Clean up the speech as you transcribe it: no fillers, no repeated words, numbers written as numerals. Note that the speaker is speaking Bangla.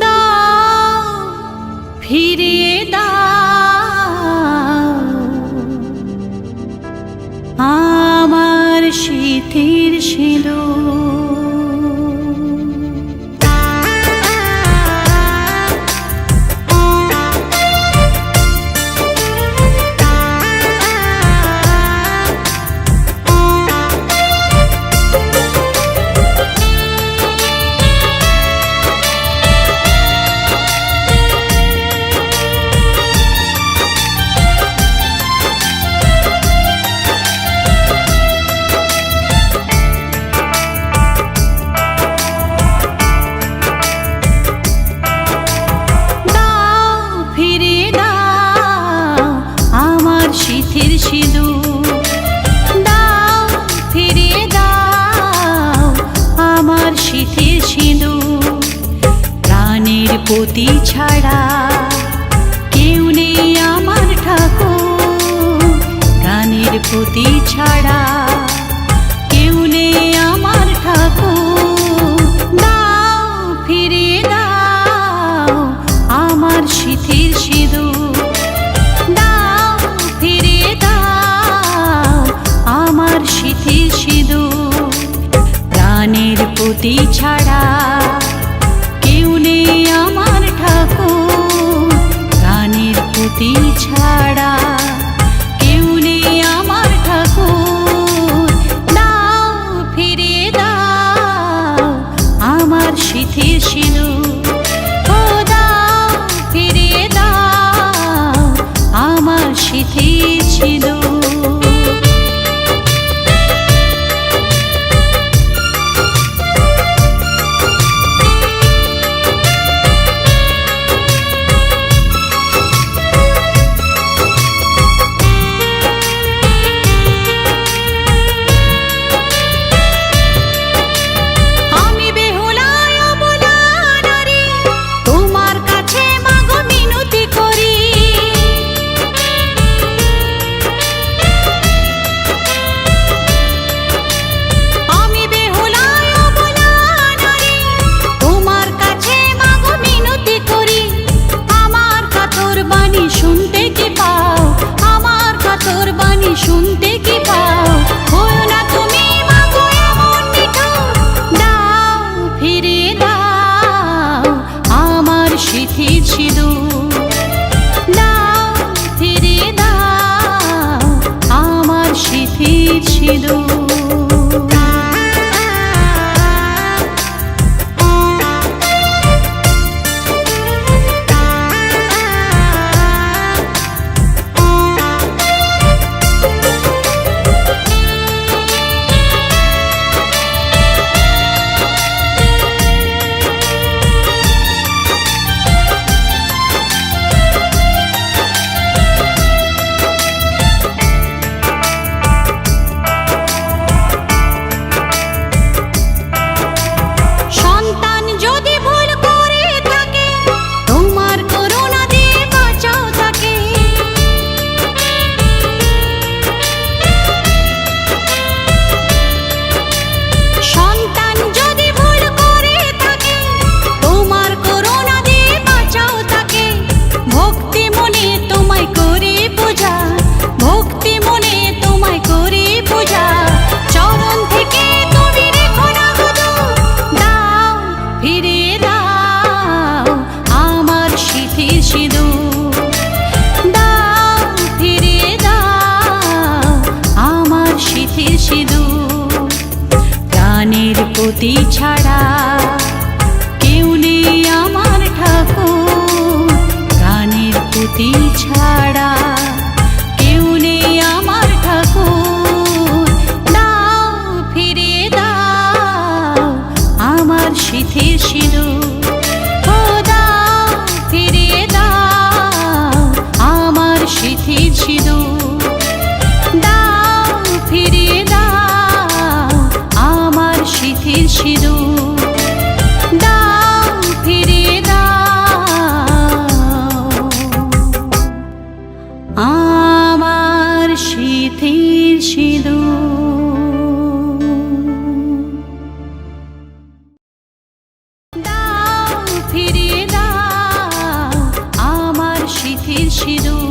দাও ফিরিয়ে দাও আমার স্মৃতির সিঁদুর। স্মৃতির সিঁদুর দাও ফিরিয়ে দাও আমার স্মৃতির সিঁদুর। প্রাণের পতি ছাড়া কেউ নেই আমার ঠাকুর, প্রাণের পতি ছাড়া কেউ নেই আমার ঠাকুর। দাও ফিরিয়ে দাও আমার স্মৃতির সিঁদুর। স্মৃতির সিঁদুর প্রাণের পতি ছাড়া কেউ নেই আমার ঠাকুর, প্রাণের পতি ছাড়া কেউ নেই আমার ঠাকুর। দাও ফিরিয়ে দাও আমার স্মৃতির সিঁদুর, ও দাও ফিরিয়ে দাও আমার স্মৃতির সিঁদুর। শুনতে কি পাও হয়ো না তুমি মাগো এমন নিঠুর। দাও ফিরিয়ে দাও আমার স্মৃতির সিঁদুর, দাও ফিরিয়ে দাও আমার স্মৃতির সিঁদুর। প্রাণের পতি ছাড়া কেউ নেই আমার ঠাকুর, প্রাণের পতি ছাড়া কেউ নেই আমার ঠাকুর। দাও ফিরিয়ে দাও আমার স্মৃতির সিঁদুর, ও দাও ফিরিয়ে দাও আমার স্মৃতির সিঁদুর। দাও ফিরিয়ে দাও আমার স্মৃতির সিঁদুর, দাও ফিরিয়ে দাও আমার স্মৃতির সিঁদুর। সিঁদুর